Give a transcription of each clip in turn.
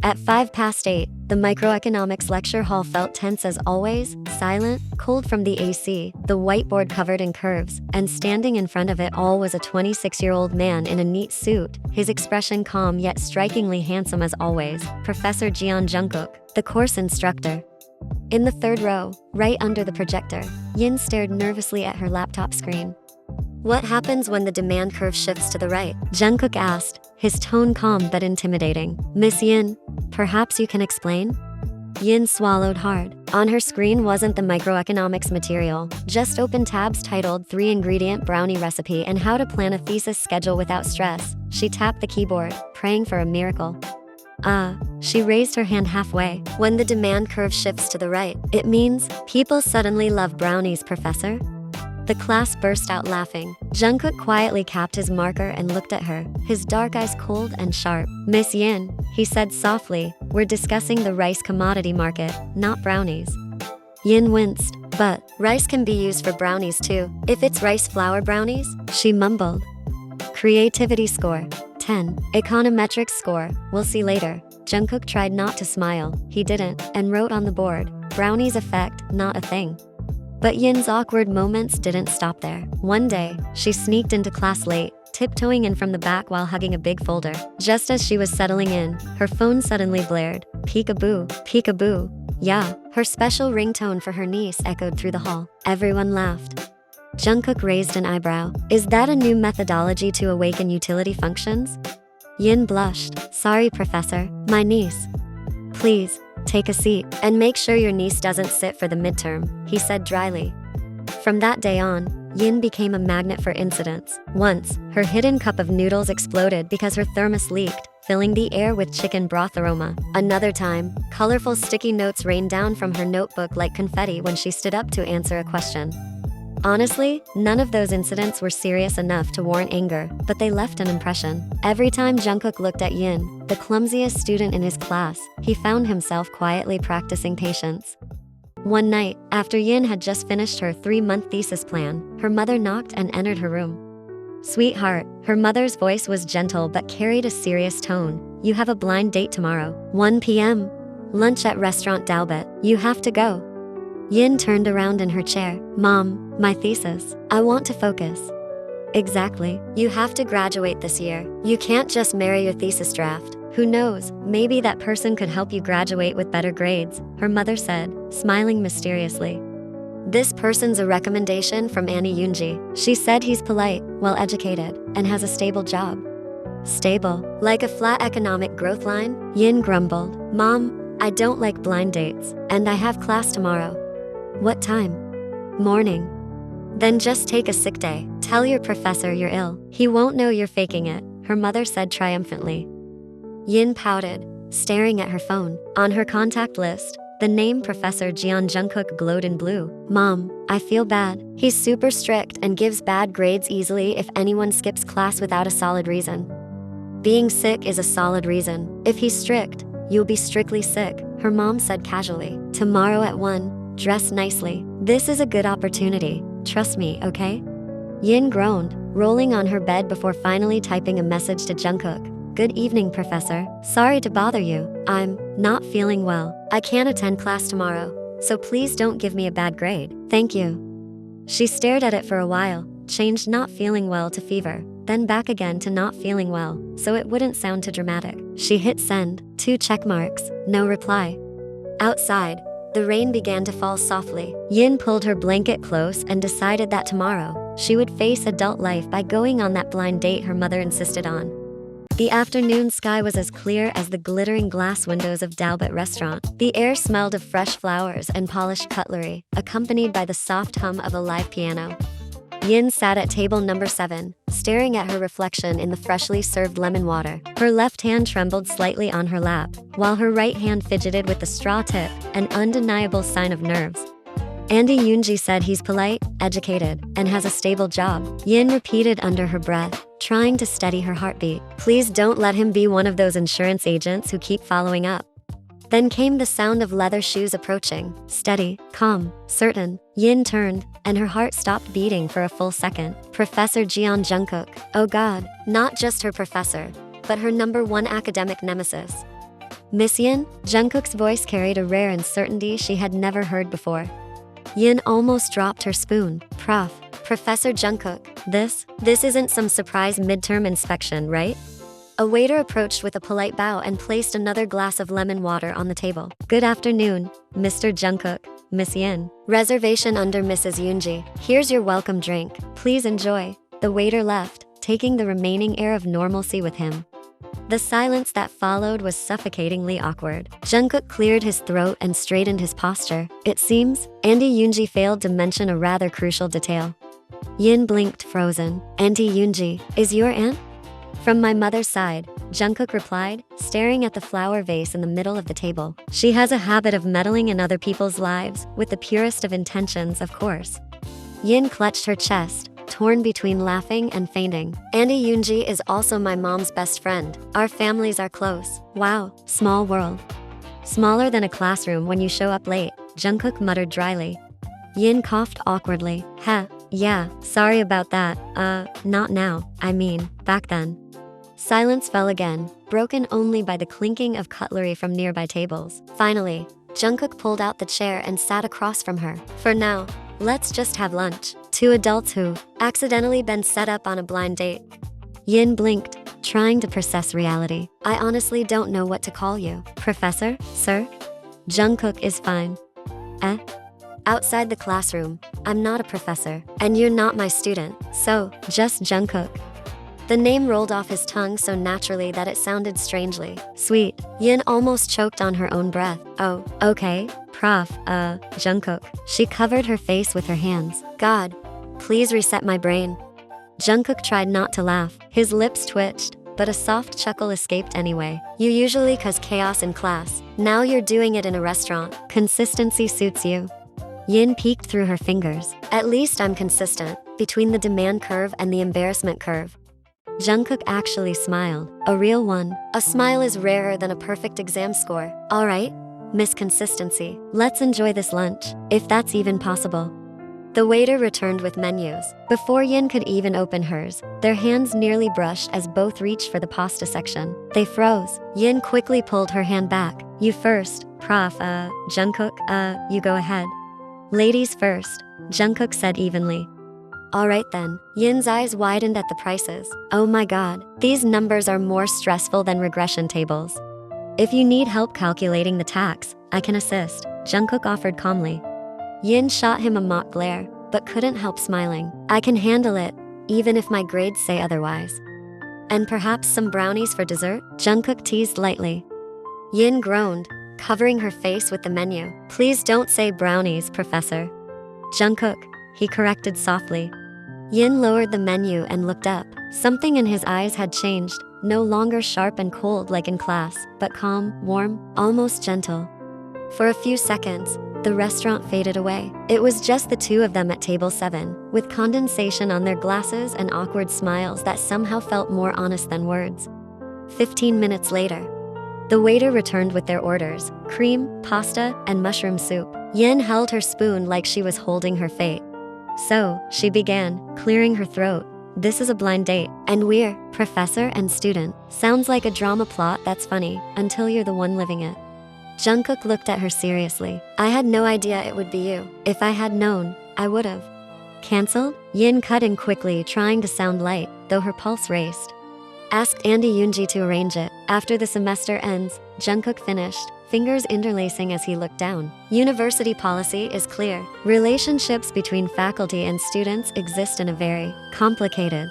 At 8:05, the microeconomics lecture hall felt tense as always, silent, cold from the AC, the whiteboard covered in curves, and standing in front of it all was a 26-year-old man in a neat suit, his expression calm yet strikingly handsome as always, Professor Jungkook, the course instructor. In the third row, right under the projector, Yin stared nervously at her laptop screen. "What happens when the demand curve shifts to the right?" Jungkook asked, his tone calm but intimidating. "Miss Yin, perhaps you can explain?" Yin swallowed hard. On her screen wasn't the microeconomics material, just open tabs titled 3-ingredient brownie recipe and how to plan a thesis schedule without stress. She tapped the keyboard, praying for a miracle. She raised her hand halfway. "When the demand curve shifts to the right, it means people suddenly love brownies, Professor." The class burst out laughing. Jungkook quietly capped his marker and looked at her, his dark eyes cold and sharp. "Miss Yin," he said softly, "we're discussing the rice commodity market, not brownies." Yin winced. "But rice can be used for brownies too. If it's rice flour brownies," she mumbled. "Creativity score, 10. Econometrics score, we'll see later." Jungkook tried not to smile. He didn't, and wrote on the board, "Brownies effect, not a thing." But Yin's awkward moments didn't stop there. One day, she sneaked into class late, tiptoeing in from the back while hugging a big folder. Just as she was settling in, her phone suddenly blared. "Peekaboo, peekaboo." Yeah, her special ringtone for her niece echoed through the hall. Everyone laughed. Jungkook raised an eyebrow. "Is that a new methodology to awaken utility functions?" Yin blushed. "Sorry, Professor, my niece." "Please, take a seat, and make sure your niece doesn't sit for the midterm," he said dryly. From that day on, Yin became a magnet for incidents. Once, her hidden cup of noodles exploded because her thermos leaked, filling the air with chicken broth aroma. Another time, colorful sticky notes rained down from her notebook like confetti when she stood up to answer a question. Honestly, none of those incidents were serious enough to warrant anger, but they left an impression. Every time Jungkook looked at Yin, the clumsiest student in his class, he found himself quietly practicing patience. One night, after Yin had just finished her 3-month thesis plan, her mother knocked and entered her room. "Sweetheart," her mother's voice was gentle but carried a serious tone. "You have a blind date tomorrow, 1 p.m. Lunch at restaurant Dalbet. You have to go." Yin turned around in her chair. "Mom, my thesis. I want to focus." "Exactly. You have to graduate this year. You can't just marry your thesis draft. Who knows, maybe that person could help you graduate with better grades," her mother said, smiling mysteriously. "This person's a recommendation from Annie Yoonji. She said he's polite, well-educated, and has a stable job." "Stable? Like a flat economic growth line?" Yin grumbled. "Mom, I don't like blind dates, and I have class tomorrow." "What time?" "Morning." "Then just take a sick day. Tell your professor you're ill. He won't know you're faking it," her mother said triumphantly. Yin pouted, staring at her phone. On her contact list, the name Professor Jungkook glowed in blue. "Mom, I feel bad. He's super strict and gives bad grades easily if anyone skips class without a solid reason." "Being sick is a solid reason. If he's strict, you'll be strictly sick," her mom said casually. "Tomorrow at 1, dress nicely. This is a good opportunity. Trust me, okay?" Yin groaned, rolling on her bed before finally typing a message to Jungkook. "Good evening, Professor. Sorry to bother you. I'm not feeling well. I can't attend class tomorrow, so please don't give me a bad grade. Thank you." She stared at it for a while, changed not feeling well to fever, then back again to not feeling well, so it wouldn't sound too dramatic. She hit send, 2 check marks, no reply. Outside, the rain began to fall softly. Yin pulled her blanket close and decided that tomorrow, she would face adult life by going on that blind date her mother insisted on. The afternoon sky was as clear as the glittering glass windows of Dalbet restaurant. The air smelled of fresh flowers and polished cutlery, accompanied by the soft hum of a live piano. Yin sat at table number 7, staring at her reflection in the freshly served lemon water. Her left hand trembled slightly on her lap, while her right hand fidgeted with the straw tip, an undeniable sign of nerves. Andy Yoonji said he's polite, educated, and has a stable job. Yin repeated under her breath, trying to steady her heartbeat. Please don't let him be one of those insurance agents who keep following up. Then came the sound of leather shoes approaching. Steady, calm, certain. Yin turned, and her heart stopped beating for a full second. Professor Jungkook. Oh God, not just her professor, but her #1 academic nemesis. Miss Yin? Jungkook's voice carried a rare uncertainty she had never heard before. Yin almost dropped her spoon. Professor Jungkook, this isn't some surprise midterm inspection, right? A waiter approached with a polite bow and placed another glass of lemon water on the table. Good afternoon, Mr. Jungkook, Miss Yin. Reservation under Mrs. Yoonji. Here's your welcome drink. Please enjoy. The waiter left, taking the remaining air of normalcy with him. The silence that followed was suffocatingly awkward. Jungkook cleared his throat and straightened his posture. It seems, Auntie Yoonji failed to mention a rather crucial detail. Yin blinked, frozen. Auntie Yoonji, is your aunt? From my mother's side, Jungkook replied, staring at the flower vase in the middle of the table. She has a habit of meddling in other people's lives, with the purest of intentions, of course. Yin clutched her chest, torn between laughing and fainting. Auntie Yoonji is also my mom's best friend. Our families are close. Wow, small world. Smaller than a classroom when you show up late, Jungkook muttered dryly. Yin coughed awkwardly. Yeah, sorry about that. Not now. I mean, back then. Silence fell again, broken only by the clinking of cutlery from nearby tables. Finally, Jungkook pulled out the chair and sat across from her. For now, let's just have lunch. Two adults who accidentally been set up on a blind date. Yin blinked, trying to process reality. I honestly don't know what to call you. Professor? Sir? Jungkook is fine. Outside the classroom, I'm not a professor, and you're not my student, so just Jungkook. The name rolled off his tongue so naturally that it sounded strangely sweet. Yin almost choked on her own breath. Oh, okay, Jungkook. She covered her face with her hands. God, please reset my brain. Jungkook tried not to laugh. His lips twitched, but a soft chuckle escaped anyway. You usually cause chaos in class. Now you're doing it in a restaurant. Consistency suits you. Yin peeked through her fingers. At least I'm consistent, between the demand curve and the embarrassment curve. Jungkook actually smiled. A real one. A smile is rarer than a perfect exam score. Alright, Miss Consistency, let's enjoy this lunch, if that's even possible. The waiter returned with menus. Before Yin could even open hers, their hands nearly brushed as both reached for the pasta section. They froze. Yin quickly pulled her hand back. You first, Jungkook, you go ahead. Ladies first, Jungkook said evenly. Alright then. Yin's eyes widened at the prices. Oh my god, these numbers are more stressful than regression tables. If you need help calculating the tax, I can assist, Jungkook offered calmly. Yin shot him a mock glare, but couldn't help smiling. I can handle it, even if my grades say otherwise. And perhaps some brownies for dessert? Jungkook teased lightly. Yin groaned, covering her face with the menu. Please don't say brownies, Professor. Jungkook, he corrected softly. Yin lowered the menu and looked up. Something in his eyes had changed, no longer sharp and cold like in class, but calm, warm, almost gentle. For a few seconds, the restaurant faded away. It was just the two of them at table 7, with condensation on their glasses and awkward smiles that somehow felt more honest than words. 15 minutes later, the waiter returned with their orders: cream, pasta, and mushroom soup. Yin held her spoon like she was holding her fate. So, she began, clearing her throat. This is a blind date, and we're professor and student. Sounds like a drama plot that's funny, until you're the one living it. Jungkook looked at her seriously. I had no idea it would be you. If I had known, I would've. Cancelled? Yin cut in quickly, trying to sound light, though her pulse raced. Asked Auntie Yoonji to arrange it. After the semester ends, Jungkook finished, fingers interlacing as he looked down. University policy is clear. Relationships between faculty and students exist in a very complicated.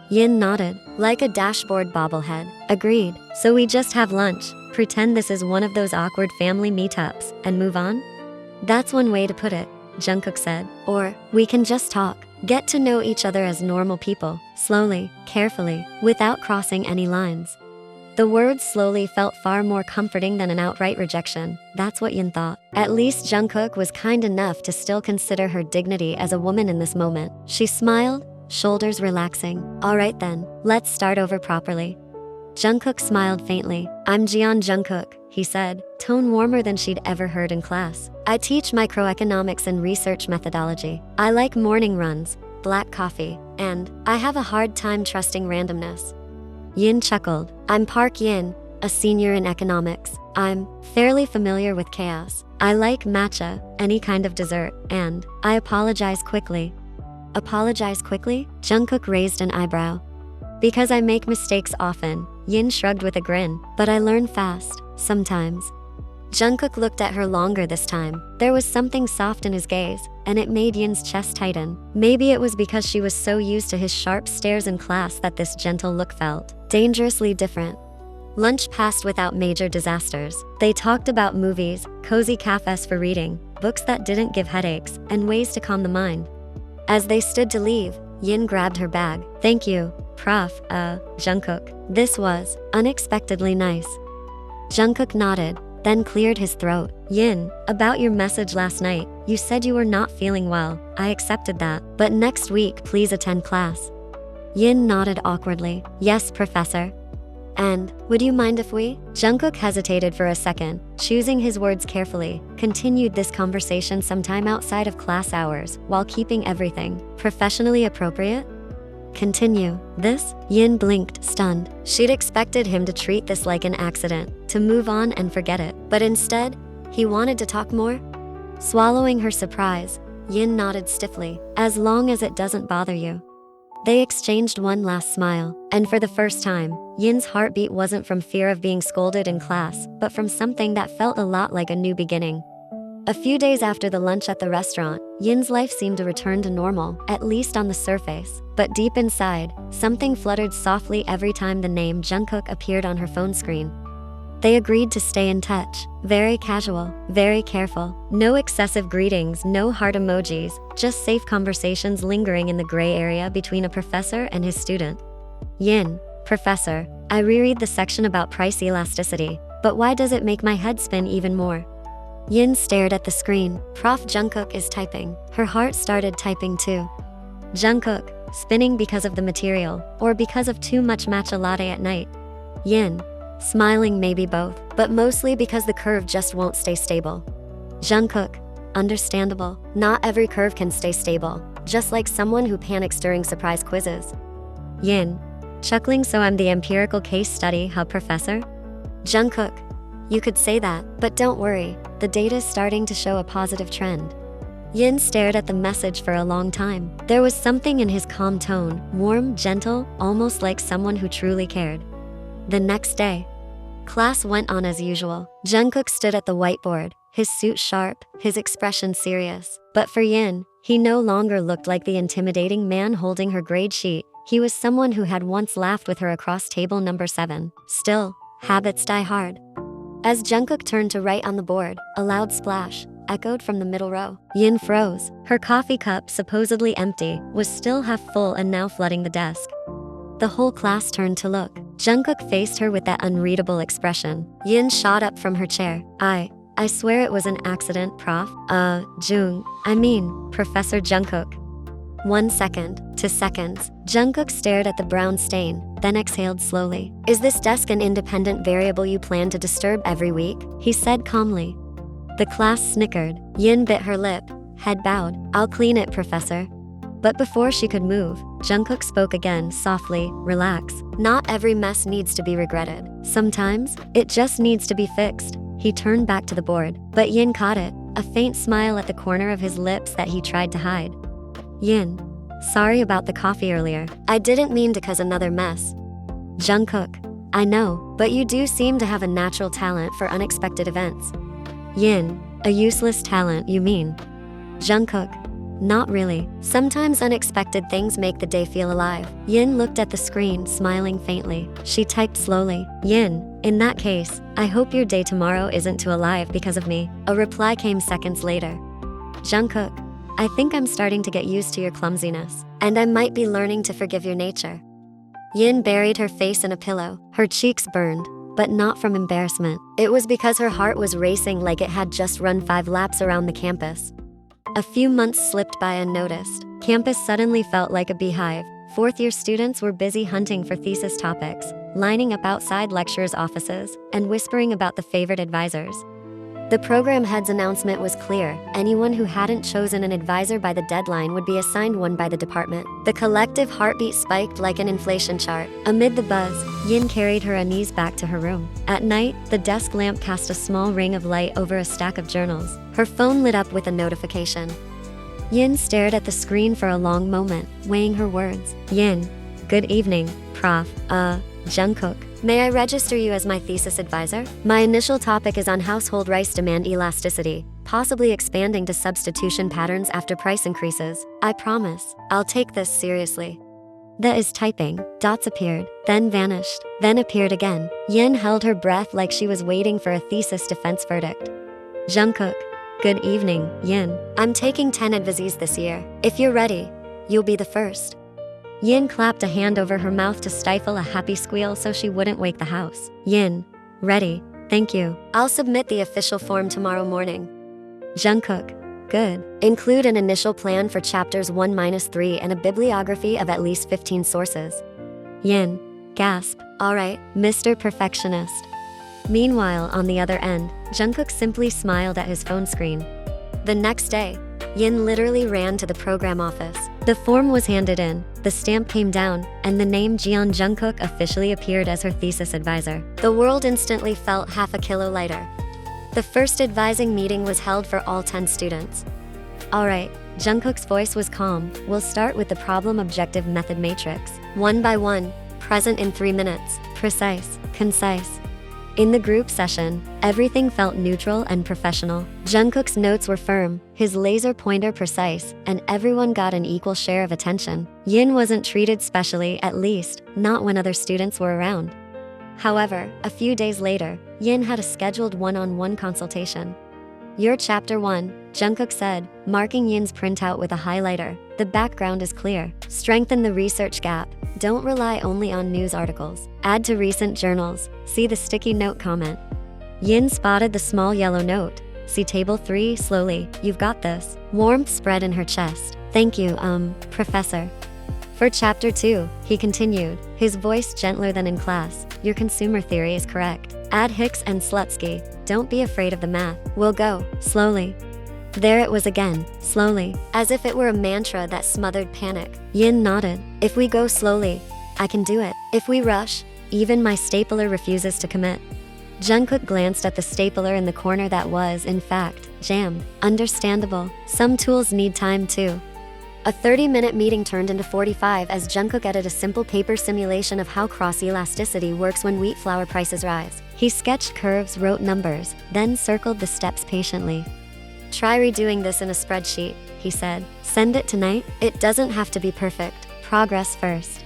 Yin nodded, like a dashboard bobblehead. Agreed. So we just have lunch, pretend this is one of those awkward family meetups, and move on? That's one way to put it, Jungkook said. Or, we can just talk. Get to know each other as normal people, slowly, carefully, without crossing any lines. The words slowly felt far more comforting than an outright rejection. That's what Yin thought. At least Jungkook was kind enough to still consider her dignity as a woman in this moment. She smiled, shoulders relaxing. Alright then, let's start over properly. Jungkook smiled faintly. I'm Jeon Jungkook, he said, tone warmer than she'd ever heard in class. I teach microeconomics and research methodology. I like morning runs, black coffee, and I have a hard time trusting randomness. Yin chuckled. I'm Park Yin, a senior in economics. I'm fairly familiar with chaos. I like matcha, any kind of dessert, and I apologize quickly. Apologize quickly? Jungkook raised an eyebrow. Because I make mistakes often, Yin shrugged with a grin, but I learn fast, sometimes. Jungkook looked at her longer this time. There was something soft in his gaze, and it made Yin's chest tighten. Maybe it was because she was so used to his sharp stares in class that this gentle look felt dangerously different. Lunch passed without major disasters. They talked about movies, cozy cafes for reading, books that didn't give headaches, and ways to calm the mind. As they stood to leave, Yin grabbed her bag. Thank you, Prof. Jungkook. This was unexpectedly nice. Jungkook nodded, then cleared his throat. Yin, about your message last night, you said you were not feeling well. I accepted that. But next week, please attend class. Yin nodded awkwardly. Yes, Professor. And, would you mind if we? Jungkook hesitated for a second, choosing his words carefully, continued this conversation sometime outside of class hours, while keeping everything professionally appropriate? Continue. This? Yin blinked, stunned. She'd expected him to treat this like an accident, to move on and forget it. But instead, he wanted to talk more? Swallowing her surprise, Yin nodded stiffly. As long as it doesn't bother you. They exchanged one last smile, and for the first time, Yin's heartbeat wasn't from fear of being scolded in class, but from something that felt a lot like a new beginning. A few days after the lunch at the restaurant, Yin's life seemed to return to normal, at least on the surface. But deep inside, something fluttered softly every time the name Jungkook appeared on her phone screen. They agreed to stay in touch. Very casual, very careful. No excessive greetings, no heart emojis, just safe conversations lingering in the gray area between a professor and his student. Yin, Professor, I reread the section about price elasticity, but why does it make my head spin even more? Yin stared at the screen. Prof. Jungkook is typing. Her heart started typing too. Jungkook, spinning because of the material, or because of too much matcha latte at night? Yin, smiling maybe both, but mostly because the curve just won't stay stable. Jungkook, understandable. Not every curve can stay stable, just like someone who panics during surprise quizzes. Yin, chuckling, so I'm the empirical case study, huh, Professor? Jungkook, you could say that, but don't worry, the data's starting to show a positive trend. Yin stared at the message for a long time. There was something in his calm tone, warm, gentle, almost like someone who truly cared. The next day, class went on as usual. Jungkook stood at the whiteboard, his suit sharp, his expression serious. But for Yin, he no longer looked like the intimidating man holding her grade sheet. He was someone who had once laughed with her across table number 7. Still, habits die hard. As Jungkook turned to write on the board, a loud splash echoed from the middle row. Yin froze. Her coffee cup, supposedly empty, was still half full and now flooding the desk. The whole class turned to look. Jungkook faced her with that unreadable expression. Yin shot up from her chair. I swear it was an accident, Prof. Professor Jungkook. 1 second, 2 seconds. Jungkook stared at the brown stain, then exhaled slowly. Is this desk an independent variable you plan to disturb every week? He said calmly. The class snickered. Yin bit her lip, head bowed. I'll clean it, Professor. But before she could move, Jungkook spoke again, softly. Relax. Not every mess needs to be regretted. Sometimes, it just needs to be fixed. He turned back to the board, but Yin caught it, a faint smile at the corner of his lips that he tried to hide. Yin, sorry about the coffee earlier. I didn't mean to cause another mess. Jungkook, I know, but you do seem to have a natural talent for unexpected events. Yin, a useless talent, you mean? Jungkook, not really. Sometimes unexpected things make the day feel alive. Yin looked at the screen, smiling faintly. She typed slowly. Yin, in that case, I hope your day tomorrow isn't too alive because of me. A reply came seconds later. Jungkook, I think I'm starting to get used to your clumsiness, and I might be learning to forgive your nature. Yin buried her face in a pillow. Her cheeks burned, but not from embarrassment. It was because her heart was racing like it had just run 5 laps around the campus. A few months slipped by unnoticed. Campus suddenly felt like a beehive. Fourth-year students were busy hunting for thesis topics, lining up outside lecturers' offices, and whispering about the favorite advisors. The program head's announcement was clear. Anyone who hadn't chosen an advisor by the deadline would be assigned one by the department. The collective heartbeat spiked like an inflation chart. Amid the buzz, Yin carried her unease back to her room. At night, the desk lamp cast a small ring of light over a stack of journals. Her phone lit up with a notification. Yin stared at the screen for a long moment, weighing her words. Yin, good evening, Prof. Jungkook. May I register you as my thesis advisor? My initial topic is on household rice demand elasticity, possibly expanding to substitution patterns after price increases. I promise, I'll take this seriously. The is typing. Dots appeared, then vanished, then appeared again. Yin held her breath like she was waiting for a thesis defense verdict. Jungkook. Good evening, Yin. I'm taking 10 advisees this year. If you're ready, you'll be the first. Yin clapped a hand over her mouth to stifle a happy squeal so she wouldn't wake the house. Yin. Ready. Thank you. I'll submit the official form tomorrow morning. Jungkook. Good. Include an initial plan for chapters 1-3 and a bibliography of at least 15 sources. Yin. Gasp. Alright, Mr. Perfectionist. Meanwhile, on the other end, Jungkook simply smiled at his phone screen. The next day, Yin literally ran to the program office. The form was handed in, the stamp came down, and the name Jeon Jungkook officially appeared as her thesis advisor. The world instantly felt half a kilo lighter. The first advising meeting was held for all 10 students. Alright, Jungkook's voice was calm. We'll start with the problem objective method matrix. One by one, present in 3 minutes, precise, concise. In the group session, everything felt neutral and professional. Jungkook's notes were firm, his laser pointer precise, and everyone got an equal share of attention. Yin wasn't treated specially, at least, not when other students were around. However, a few days later, Yin had a scheduled one-on-one consultation. You're chapter 1, Jungkook said, marking Yin's printout with a highlighter. The background is clear. Strengthen the research gap. Don't rely only on news articles. Add to recent journals. See the sticky note comment. Yin spotted the small yellow note. See table 3 slowly. You've got this. Warmth spread in her chest. Thank you, Professor. For chapter 2, he continued, his voice gentler than in class. Your consumer theory is correct. Add Hicks and Slutsky. Don't be afraid of the math. We'll go, slowly. There it was again, slowly, as if it were a mantra that smothered panic. Yin nodded. If we go slowly, I can do it. If we rush, even my stapler refuses to commit. Jungkook glanced at the stapler in the corner that was, in fact, jammed. Understandable. Some tools need time too. A 30-minute meeting turned into 45 as Jungkook edited a simple paper simulation of how cross-elasticity works when wheat flour prices rise. He sketched curves, wrote numbers, then circled the steps patiently. Try redoing this in a spreadsheet, he said. Send it tonight. It doesn't have to be perfect. Progress first.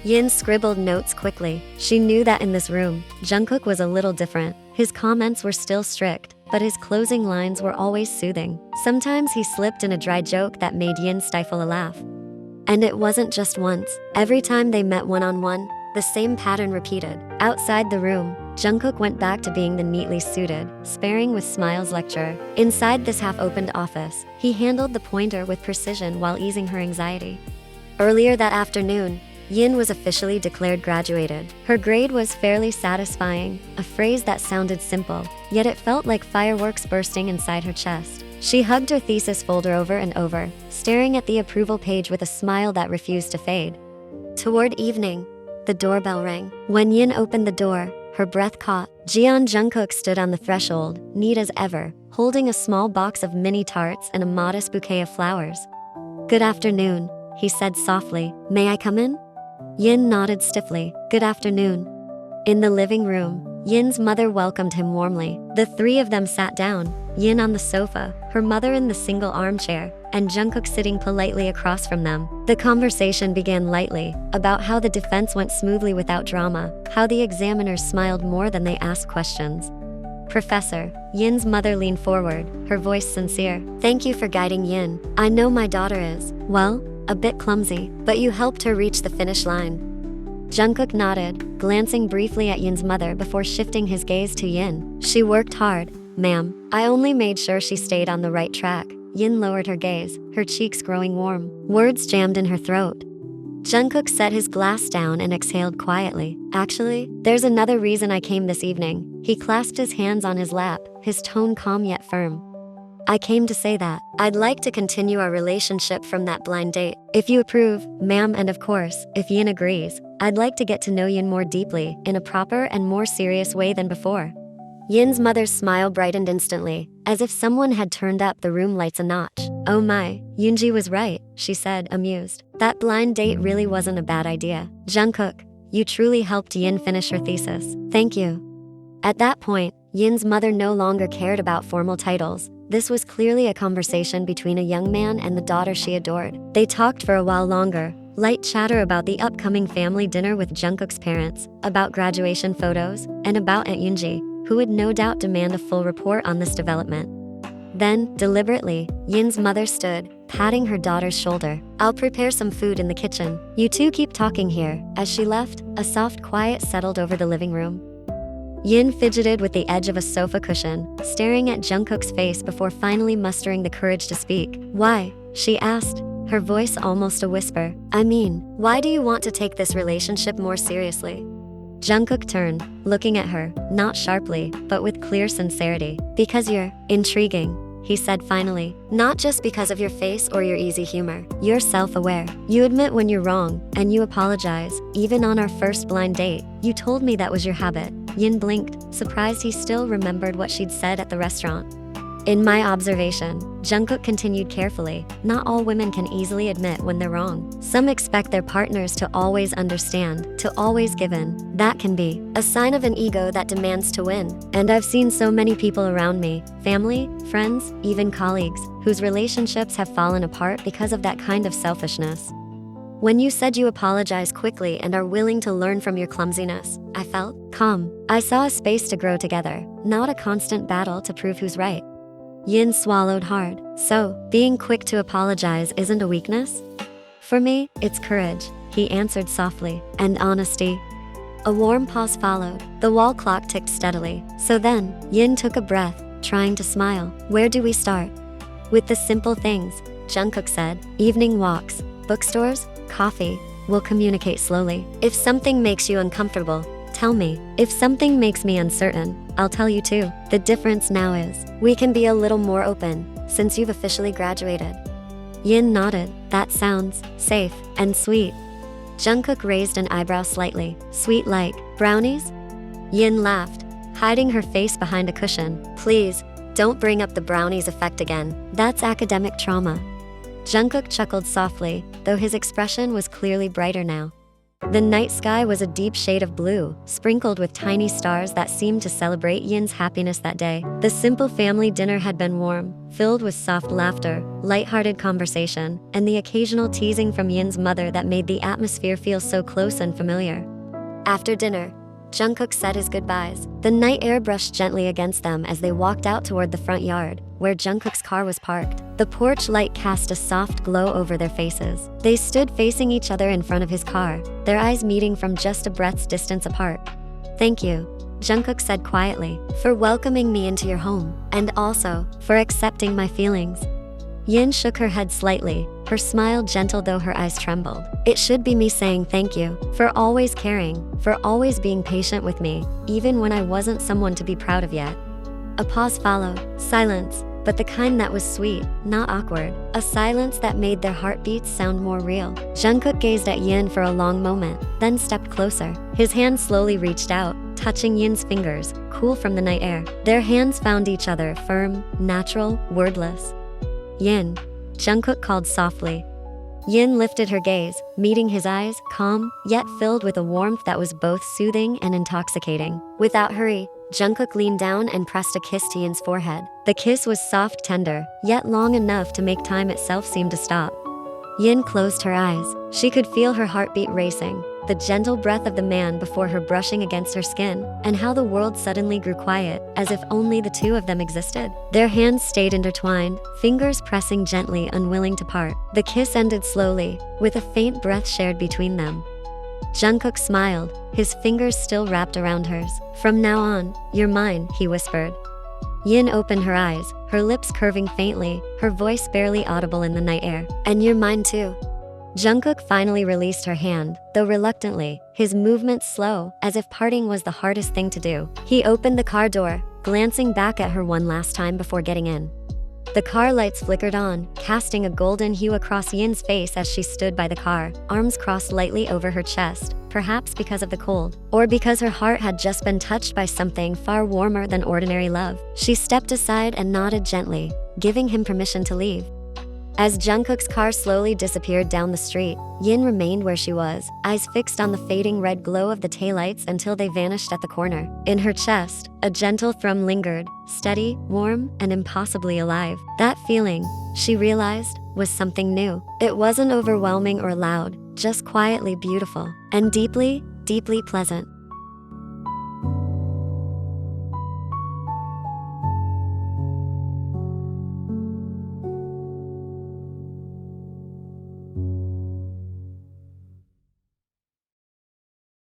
Yin scribbled notes quickly. She knew that in this room, Jungkook was a little different. His comments were still strict, but his closing lines were always soothing. Sometimes he slipped in a dry joke that made Yin stifle a laugh. And it wasn't just once. Every time they met one-on-one, the same pattern repeated. Outside the room, Jungkook went back to being the neatly suited, sparring with smiles lecturer. Inside this half-opened office, he handled the pointer with precision while easing her anxiety. Earlier that afternoon, Yin was officially declared graduated. Her grade was fairly satisfying, a phrase that sounded simple, yet it felt like fireworks bursting inside her chest. She hugged her thesis folder over and over, staring at the approval page with a smile that refused to fade. Toward evening, the doorbell rang. When Yin opened the door, her breath caught. Jeon Jungkook stood on the threshold, neat as ever, holding a small box of mini tarts and a modest bouquet of flowers. Good afternoon, he said softly. May I come in? Yin nodded stiffly. Good afternoon. In the living room, Yin's mother welcomed him warmly. The three of them sat down, Yin on the sofa, her mother in the single armchair, and Jungkook sitting politely across from them. The conversation began lightly, about how the defense went smoothly without drama, how the examiners smiled more than they asked questions. Professor, Yin's mother leaned forward, her voice sincere. Thank you for guiding Yin. I know my daughter is, well, a bit clumsy, but you helped her reach the finish line. Jungkook nodded, glancing briefly at Yin's mother before shifting his gaze to Yin. She worked hard, ma'am. I only made sure she stayed on the right track. Yin lowered her gaze, her cheeks growing warm. Words jammed in her throat. Jungkook set his glass down and exhaled quietly. Actually, there's another reason I came this evening. He clasped his hands on his lap, his tone calm yet firm. I came to say that I'd like to continue our relationship from that blind date. If you approve, ma'am, and of course, if Yin agrees, I'd like to get to know Yin more deeply, in a proper and more serious way than before. Yin's mother's smile brightened instantly, as if someone had turned up the room lights a notch. Oh my, Yoonji was right, she said, amused. That blind date really wasn't a bad idea. Jungkook, you truly helped Yin finish her thesis. Thank you. At that point, Yin's mother no longer cared about formal titles. This was clearly a conversation between a young man and the daughter she adored. They talked for a while longer, light chatter about the upcoming family dinner with Jungkook's parents, about graduation photos, and about Aunt Yoonji, who would no doubt demand a full report on this development. Then, deliberately, Yin's mother stood, patting her daughter's shoulder. I'll prepare some food in the kitchen. You two keep talking here. As she left, a soft quiet settled over the living room. Yin fidgeted with the edge of a sofa cushion, staring at Jungkook's face before finally mustering the courage to speak. Why? She asked, her voice almost a whisper. I mean, why do you want to take this relationship more seriously? Jungkook turned, looking at her, not sharply, but with clear sincerity. Because you're intriguing, he said finally. Not just because of your face or your easy humor. You're self-aware. You admit when you're wrong, and you apologize, even on our first blind date. You told me that was your habit. Yin blinked, surprised he still remembered what she'd said at the restaurant. In my observation, Jungkook continued carefully, not all women can easily admit when they're wrong. Some expect their partners to always understand, to always give in. That can be a sign of an ego that demands to win. And I've seen so many people around me, family, friends, even colleagues, whose relationships have fallen apart because of that kind of selfishness. When you said you apologize quickly and are willing to learn from your clumsiness, I felt calm. I saw a space to grow together, not a constant battle to prove who's right. Yin swallowed hard. So, being quick to apologize isn't a weakness? For me, it's courage, he answered softly, and honesty. A warm pause followed. The wall clock ticked steadily. So then, Yin took a breath, trying to smile. Where do we start? With the simple things, Jungkook said. Evening walks, bookstores, coffee. We'll communicate slowly. If something makes you uncomfortable, tell me. If something makes me uncertain, I'll tell you too. The difference now is, we can be a little more open, since you've officially graduated. Yin nodded. That sounds safe and sweet. Jungkook raised an eyebrow slightly. Sweet like brownies? Yin laughed, hiding her face behind a cushion. Please, don't bring up the brownies effect again. That's academic trauma. Jungkook chuckled softly, though his expression was clearly brighter now. The night sky was a deep shade of blue, sprinkled with tiny stars that seemed to celebrate Yin's happiness that day. The simple family dinner had been warm, filled with soft laughter, light-hearted conversation, and the occasional teasing from Yin's mother that made the atmosphere feel so close and familiar. After dinner, Jungkook said his goodbyes. The night air brushed gently against them as they walked out toward the front yard, where Jungkook's car was parked. The porch light cast a soft glow over their faces. They stood facing each other in front of his car, their eyes meeting from just a breath's distance apart. Thank you, Jungkook said quietly, for welcoming me into your home, and also, for accepting my feelings. Yin shook her head slightly, her smile gentle though her eyes trembled. It should be me saying thank you, for always caring, for always being patient with me, even when I wasn't someone to be proud of yet. A pause followed, silence, but the kind that was sweet, not awkward. A silence that made their heartbeats sound more real. Jungkook gazed at Yin for a long moment, then stepped closer. His hand slowly reached out, touching Yin's fingers, cool from the night air. Their hands found each other, firm, natural, wordless. Yin, Jungkook called softly. Yin lifted her gaze, meeting his eyes, calm, yet filled with a warmth that was both soothing and intoxicating. Without hurry, Jungkook leaned down and pressed a kiss to Yin's forehead. The kiss was soft, tender, yet long enough to make time itself seem to stop. Yin closed her eyes. She could feel her heartbeat racing, the gentle breath of the man before her brushing against her skin, and how the world suddenly grew quiet, as if only the two of them existed. Their hands stayed intertwined, fingers pressing gently, unwilling to part. The kiss ended slowly, with a faint breath shared between them. Jungkook smiled, his fingers still wrapped around hers. From now on, you're mine, he whispered. Yin opened her eyes, her lips curving faintly, her voice barely audible in the night air. And you're mine too. Jungkook finally released her hand, though reluctantly, his movements slow, as if parting was the hardest thing to do. He opened the car door, glancing back at her one last time before getting in. The car lights flickered on, casting a golden hue across Yin's face as she stood by the car, arms crossed lightly over her chest, perhaps because of the cold, or because her heart had just been touched by something far warmer than ordinary love. She stepped aside and nodded gently, giving him permission to leave. As Jungkook's car slowly disappeared down the street, Yin remained where she was, eyes fixed on the fading red glow of the taillights until they vanished at the corner. In her chest, a gentle thrum lingered, steady, warm, and impossibly alive. That feeling, she realized, was something new. It wasn't overwhelming or loud, just quietly beautiful, and deeply, deeply pleasant.